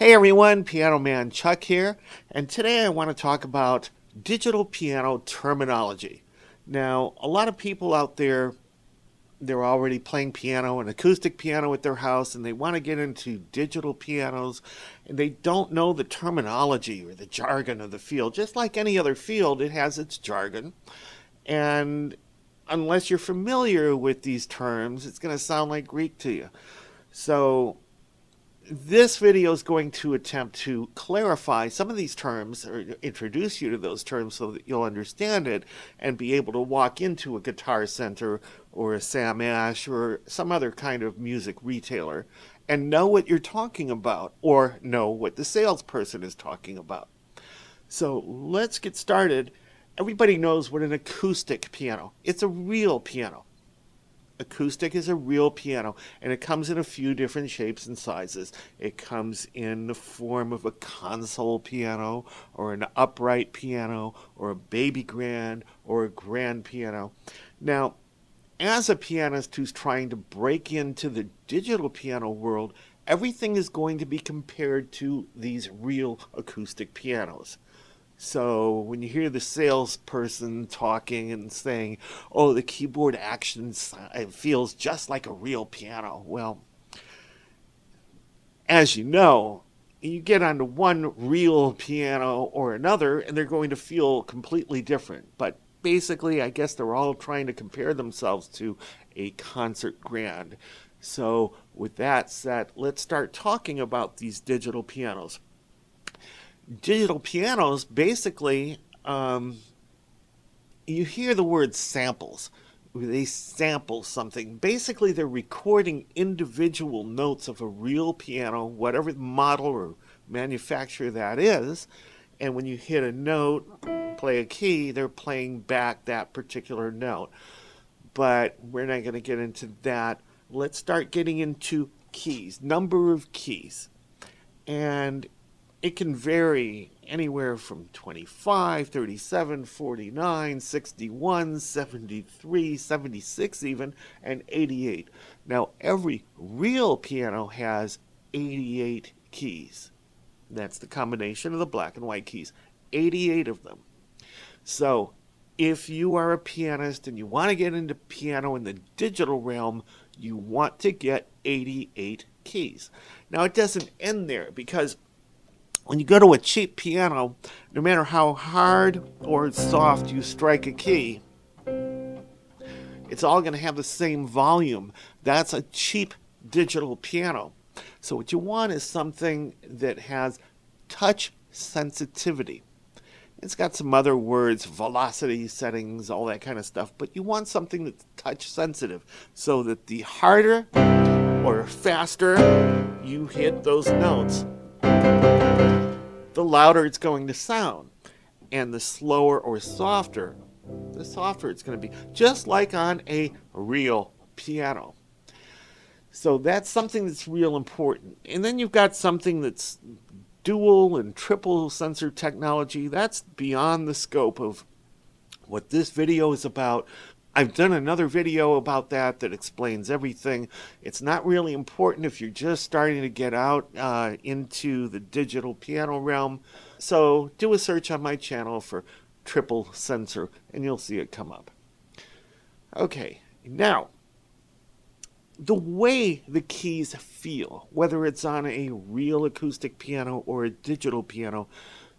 Hey everyone, Piano Man Chuck here, and today I want to talk about digital piano terminology. Now, a lot of people out there, they're already playing piano and acoustic piano at their house, and they want to get into digital pianos, and they don't know the terminology or the jargon of the field. Just like any other field, it has its jargon, and unless you're familiar with these terms, it's going to sound like Greek to you. So, this video is going to attempt to clarify some of these terms or introduce you to those terms so that you'll understand it and be able to walk into a Guitar Center or a Sam Ash or some other kind of music retailer and know what you're talking about or know what the salesperson is talking about. So let's get started. Everybody knows what an acoustic piano. It's a real piano. Acoustic is a real piano, and it comes in a few different shapes and sizes. It comes in the form of a console piano, or an upright piano, or a baby grand, or a grand piano. Now, as a pianist who's trying to break into the digital piano world, everything is going to be compared to these real acoustic pianos. So when you hear the salesperson talking and saying, oh, the keyboard action feels just like a real piano, well, as you know, you get onto one real piano or another, and they're going to feel completely different. But basically, I guess they're all trying to compare themselves to a concert grand. So with that said, let's start talking about these digital pianos. Digital pianos, basically, you hear the word samples. They sample something. Basically, they're recording individual notes of a real piano, whatever model or manufacturer that is. And when you hit a note, play a key, they're playing back that particular note. But we're not going to get into that. Let's start getting into keys, number of keys. And it can vary anywhere from 25, 37, 49, 61, 73, 76 even, and 88. Now, every real piano has 88 keys. That's the combination of the black and white keys. 88 of them. So, if you are a pianist and you want to get into piano in the digital realm, you want to get 88 keys. Now, it doesn't end there because when you go to a cheap piano, no matter how hard or soft you strike a key, it's all going to have the same volume. That's a cheap digital piano. So what you want is something that has touch sensitivity. It's got some other words, velocity settings, all that kind of stuff, but you want something that's touch sensitive so that the harder or faster you hit those notes, the louder it's going to sound. And the slower or softer, the softer it's going to be. Just like on a real piano. So that's something that's real important. And then you've got something that's dual and triple sensor technology. That's beyond the scope of what this video is about. I've done another video about that explains everything. It's not really important if you're just starting to get out into the digital piano realm. So do a search on my channel for triple sensor and you'll see it come up. Okay, now, the way the keys feel, whether it's on a real acoustic piano or a digital piano,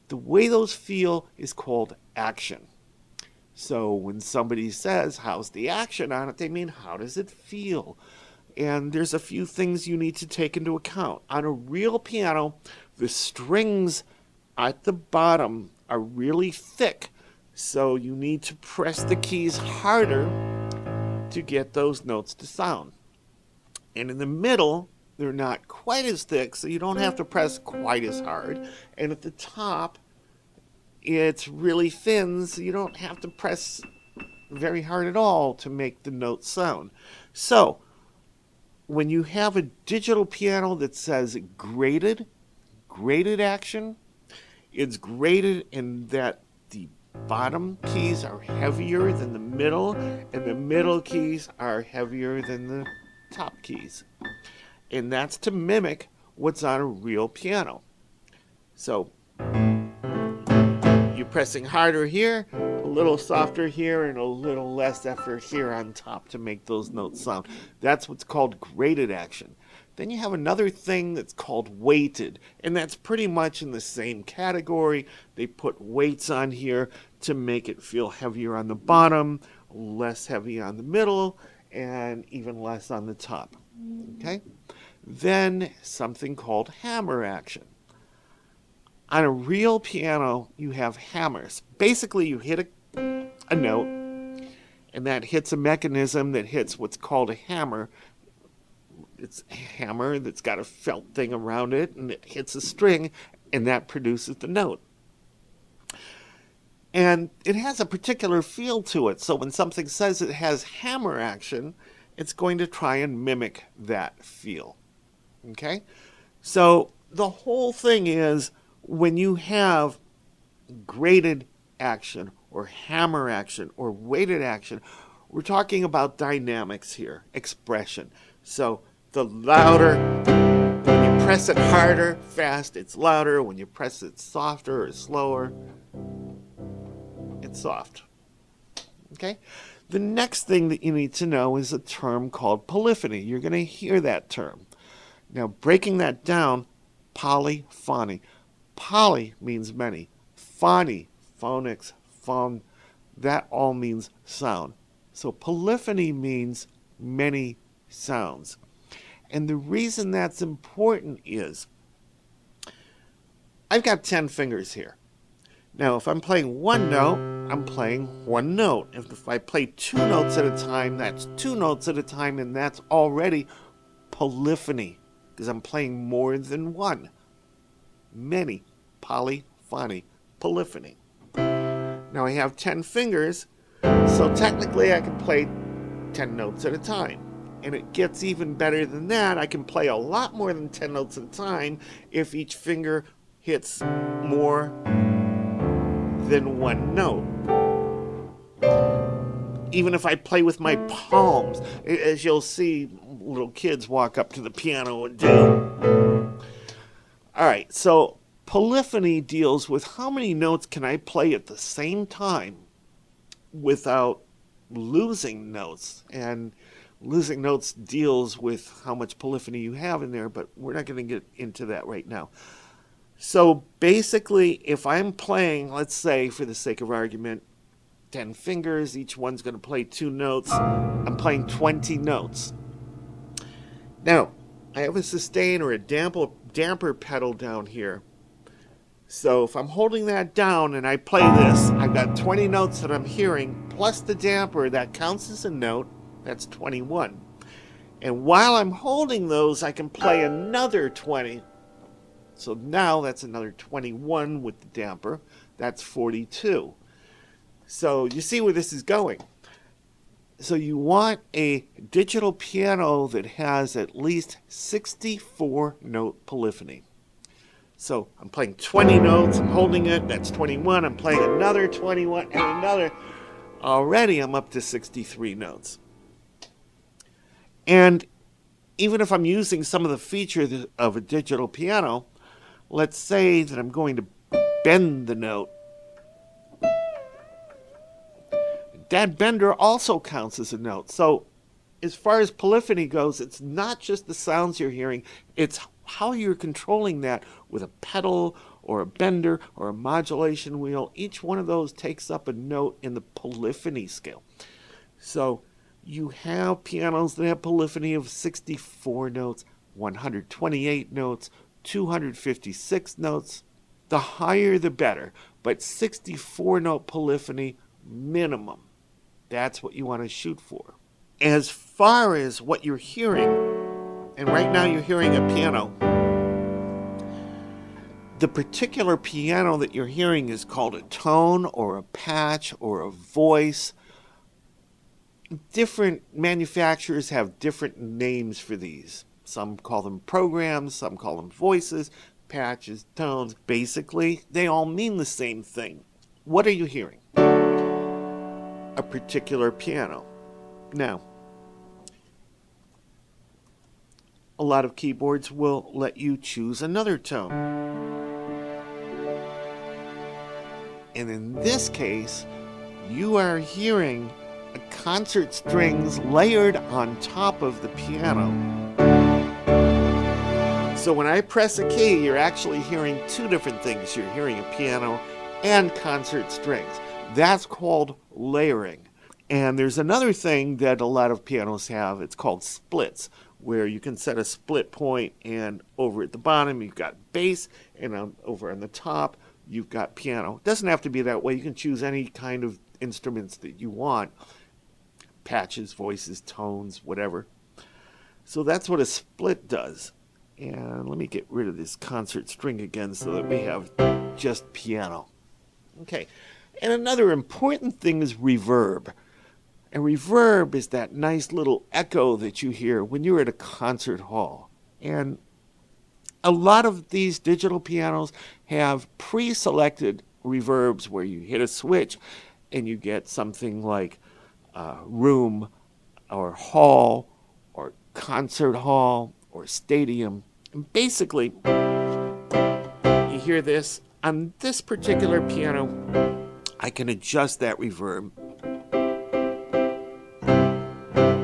the way those feel is called action. So when somebody says, how's the action on it, they mean, how does it feel? And there's a few things you need to take into account. On a real piano, the strings at the bottom are really thick. So you need to press the keys harder to get those notes to sound. And in the middle, they're not quite as thick, so you don't have to press quite as hard. And at the top, it's really thin, so you don't have to press very hard at all to make the notes sound. So, when you have a digital piano that says graded action, it's graded in that the bottom keys are heavier than the middle, and the middle keys are heavier than the top keys. And that's to mimic what's on a real piano. So you're pressing harder here, a little softer here, and a little less effort here on top to make those notes sound. That's what's called graded action. Then you have another thing that's called weighted, and that's pretty much in the same category. They put weights on here to make it feel heavier on the bottom, less heavy on the middle, and even less on the top. Okay? Then something called hammer action. On a real piano, you have hammers. Basically, you hit a note, and that hits a mechanism that hits what's called a hammer. It's a hammer that's got a felt thing around it, and it hits a string, and that produces the note. And it has a particular feel to it, so when something says it has hammer action, it's going to try and mimic that feel. Okay? So the whole thing is, when you have graded action or hammer action or weighted action, we're talking about dynamics here, expression. So the louder, when you press it harder, fast, it's louder. When you press it softer or slower, it's soft. Okay? The next thing that you need to know is a term called polyphony. You're going to hear that term. Now, breaking that down, polyphony. Poly means many. Phony, phonics, phone, that all means sound. So polyphony means many sounds. And the reason that's important is I've got 10 fingers here. Now, if I'm playing one note, I'm playing one note. If I play 2 notes at a time, that's 2 notes at a time, and that's already polyphony, because I'm playing more than one. Many, polyphony, polyphony. Now I have 10 fingers, so technically I can play 10 notes at a time. And it gets even better than that. I can play a lot more than 10 notes at a time if each finger hits more than one note. Even if I play with my palms, as you'll see little kids walk up to the piano and do. All right, so polyphony deals with how many notes can I play at the same time without losing notes. And losing notes deals with how much polyphony you have in there, but we're not going to get into that right now. So basically, if I'm playing, let's say for the sake of argument, 10 fingers, each one's going to play 2 notes, I'm playing 20 notes. Now, I have a sustain or a damper pedal down here. So if I'm holding that down and I play this, I've got 20 notes that I'm hearing, plus the damper, that counts as a note, that's 21. And while I'm holding those, I can play another 20. So now that's another 21 with the damper, that's 42. So you see where this is going. So you want a digital piano that has at least 64 note polyphony. So I'm playing 20 notes, I'm holding it, that's 21, I'm playing another 21 and another. Already I'm up to 63 notes. And even if I'm using some of the features of a digital piano, let's say that I'm going to bend the note. That bender also counts as a note. So as far as polyphony goes, it's not just the sounds you're hearing, it's how you're controlling that with a pedal or a bender or a modulation wheel. Each one of those takes up a note in the polyphony scale. So you have pianos that have polyphony of 64 notes, 128 notes, 256 notes. The higher the better, but 64 note polyphony minimum. That's what you want to shoot for. As far as what you're hearing, and right now you're hearing a piano, the particular piano that you're hearing is called a tone or a patch or a voice. Different manufacturers have different names for these. Some call them programs, some call them voices, patches, tones. Basically, they all mean the same thing. What are you hearing? A particular piano. Now, a lot of keyboards will let you choose another tone. And in this case, you are hearing a concert strings layered on top of the piano. So when I press a key, you're actually hearing two different things. You're hearing a piano and concert strings. That's called layering. And there's another thing that a lot of pianos have. It's called splits, where you can set a split point, and over at the bottom you've got bass, and over on the top you've got piano. It doesn't have to be that way. You can choose any kind of instruments that you want. Patches, voices, tones, whatever. So that's what a split does. And let me get rid of this concert string again so that we have just piano. Okay. And another important thing is reverb. And reverb is that nice little echo that you hear when you're at a concert hall. And a lot of these digital pianos have pre-selected reverbs where you hit a switch and you get something like room or hall or concert hall or stadium. And basically, you hear this. On this particular piano, I can adjust that reverb.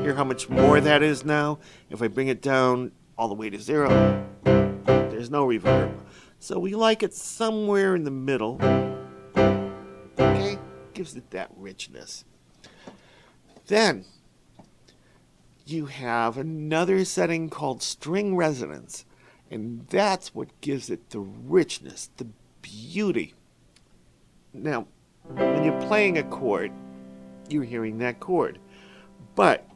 Hear how much more that is now? If I bring it down all the way to 0, there's no reverb. So we like it somewhere in the middle. Okay? Gives it that richness. Then you have another setting called string resonance. And that's what gives it the richness, the beauty. Now, when you're playing a chord, you're hearing that chord. But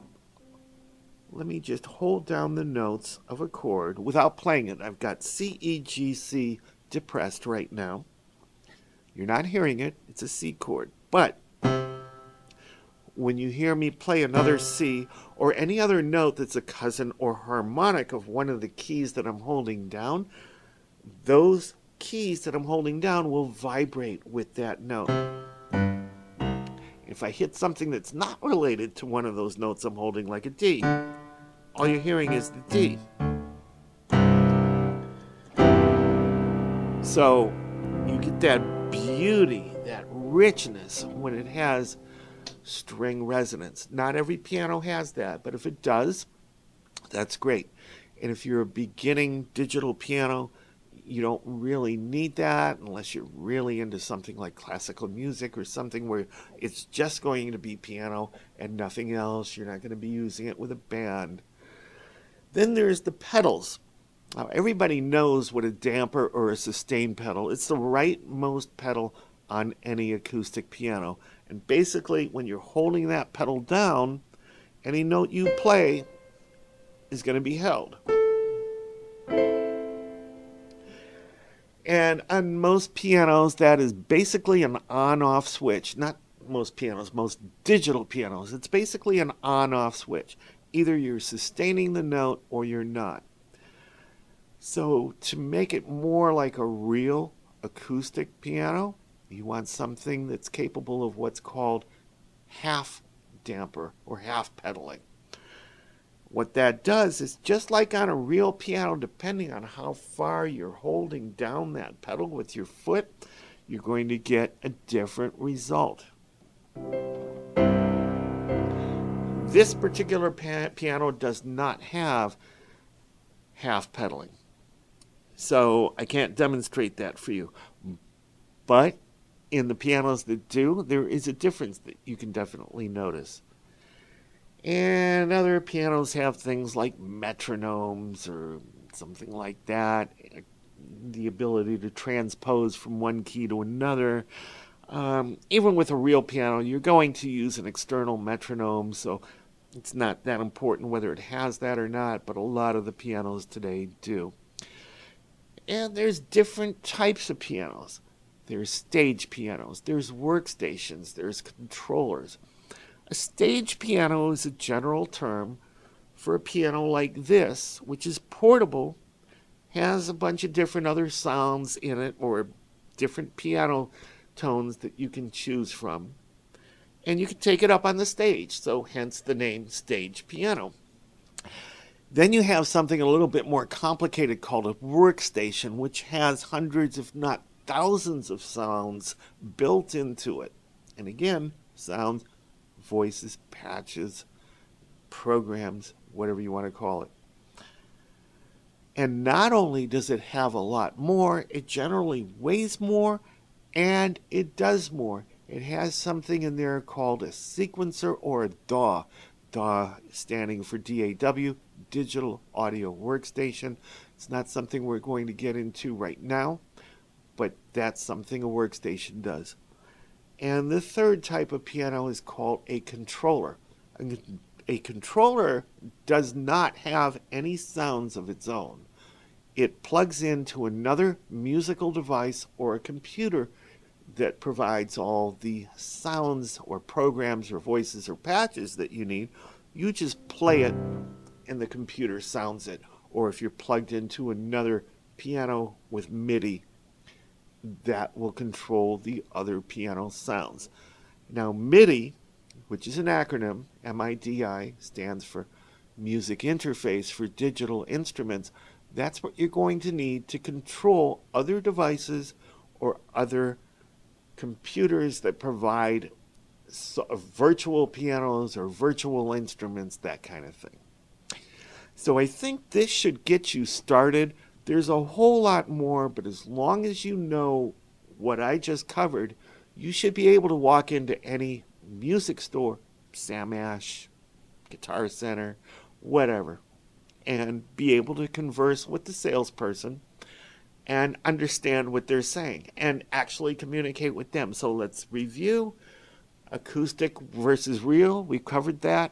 let me just hold down the notes of a chord without playing it. I've got C, E, G, C depressed right now. You're not hearing it. It's a C chord. But when you hear me play another C or any other note that's a cousin or harmonic of one of the keys that I'm holding down, those keys that I'm holding down will vibrate with that note. If I hit something that's not related to one of those notes I'm holding, like a D, all you're hearing is the D. So you get that beauty, that richness when it has string resonance. Not every piano has that, but if it does, that's great. And if you're a beginning digital piano, you don't really need that unless you're really into something like classical music or something where it's just going to be piano and nothing else. You're not going to be using it with a band. Then there's the pedals. Now, everybody knows what a damper or a sustain pedal. It's the rightmost pedal on any acoustic piano. And basically, when you're holding that pedal down, any note you play is going to be held. And on most pianos, that is basically an on-off switch. Not most pianos, most digital pianos. It's basically an on-off switch. Either you're sustaining the note or you're not. So to make it more like a real acoustic piano, you want something that's capable of what's called half damper or half pedaling. What that does is, just like on a real piano, depending on how far you're holding down that pedal with your foot, you're going to get a different result. This particular piano does not have half pedaling, so I can't demonstrate that for you. But in the pianos that do, there is a difference that you can definitely notice. And other pianos have things like metronomes or something like that, the ability to transpose from one key to another. Even with a real piano, you're going to use an external metronome, so it's not that important whether it has that or not, but a lot of the pianos today do. And there's different types of pianos. There's stage pianos, there's workstations, there's controllers. A stage piano is a general term for a piano like this, which is portable, has a bunch of different other sounds in it, or different piano tones that you can choose from. And you can take it up on the stage, so hence the name stage piano. Then you have something a little bit more complicated called a workstation, which has hundreds, if not thousands of sounds built into it. And again, sounds, voices, patches, programs, whatever you want to call it. And not only does it have a lot more, it generally weighs more and it does more. It has something in there called a sequencer or a DAW. DAW standing for DAW, Digital Audio Workstation. It's not something we're going to get into right now, but that's something a workstation does. And the third type of piano is called a controller. A controller does not have any sounds of its own. It plugs into another musical device or a computer that provides all the sounds or programs or voices or patches that you need. You just play it and the computer sounds it. Or if you're plugged into another piano with MIDI, that will control the other piano sounds. Now MIDI, which is an acronym, MIDI, stands for Music Interface for Digital Instruments. That's what you're going to need to control other devices or other computers that provide virtual pianos or virtual instruments, that kind of thing. So I think this should get you started. There's a whole lot more, but as long as you know what I just covered, you should be able to walk into any music store, Sam Ash, Guitar Center, whatever, and be able to converse with the salesperson and understand what they're saying and actually communicate with them. So let's review. Acoustic versus real, we covered that.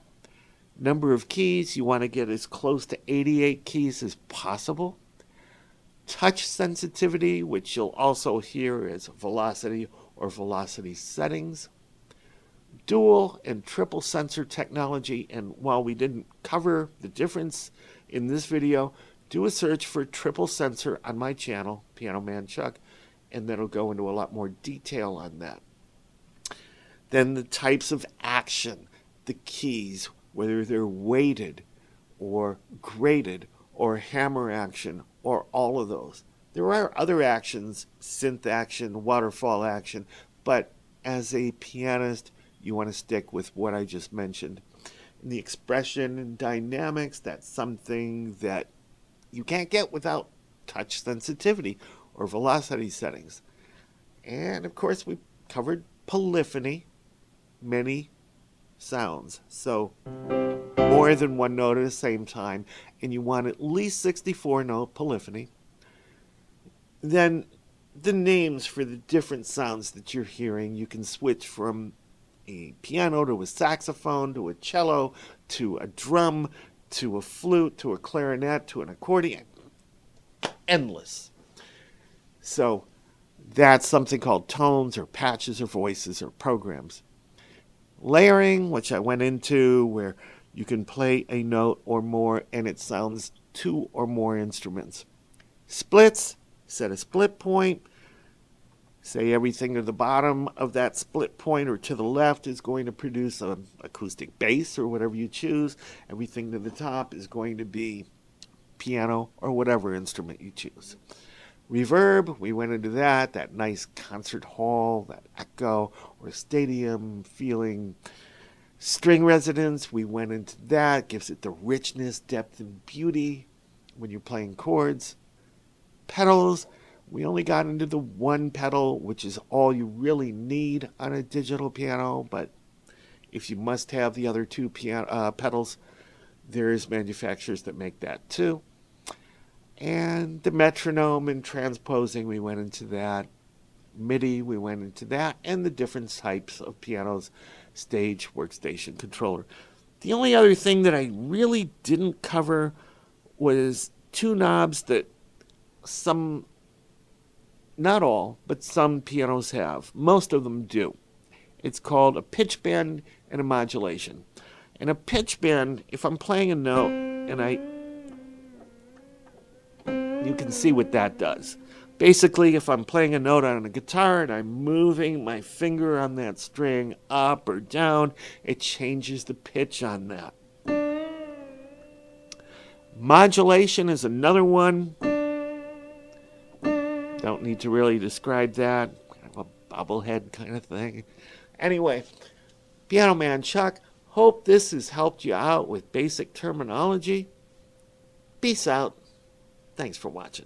Number of keys, you want to get as close to 88 keys as possible. Touch sensitivity, which you'll also hear as velocity or velocity settings. Dual and triple sensor technology, and while we didn't cover the difference in this video, do a search for triple sensor on my channel, Piano Man Chuck, and that'll go into a lot more detail on that. Then the types of action, the keys, whether they're weighted or graded or hammer action or all of those. There are other actions, synth action, waterfall action, but as a pianist, you want to stick with what I just mentioned. And the expression and dynamics, that's something that you can't get without touch sensitivity or velocity settings. And of course, we covered polyphony, many sounds. So more than one note at the same time, and you want at least 64 note polyphony. Then the names for the different sounds that you're hearing, you can switch from a piano to a saxophone to a cello to a drum to a flute to a clarinet to an accordion. Endless. So that's something called tones or patches or voices or programs. Layering, which I went into, where you can play a note or more and it sounds two or more instruments. Splits, set a split point. Say everything to the bottom of that split point or to the left is going to produce an acoustic bass or whatever you choose. Everything to the top is going to be piano or whatever instrument you choose. Reverb, we went into that nice concert hall, that echo or stadium feeling. String resonance, we went into that, gives it the richness, depth, and beauty when you're playing chords. Pedals, we only got into the one pedal, which is all you really need on a digital piano, but if you must have the other two pedals, there's manufacturers that make that too. And the metronome and transposing, we went into that. MIDI, we went into that. And the different types of pianos, stage, workstation, controller. The only other thing that I really didn't cover was two knobs that some, not all, but some pianos have. Most of them do. It's called a pitch bend and a modulation. And a pitch bend, if I'm playing a note and you can see what that does. Basically, if I'm playing a note on a guitar and I'm moving my finger on that string up or down, it changes the pitch on that. Modulation is another one. Don't don't need to really describe that. Kind of a bobblehead kind of thing. Anyway, Piano Man Chuck, hope this has helped you out with basic terminology. Peace out. Thanks for watching.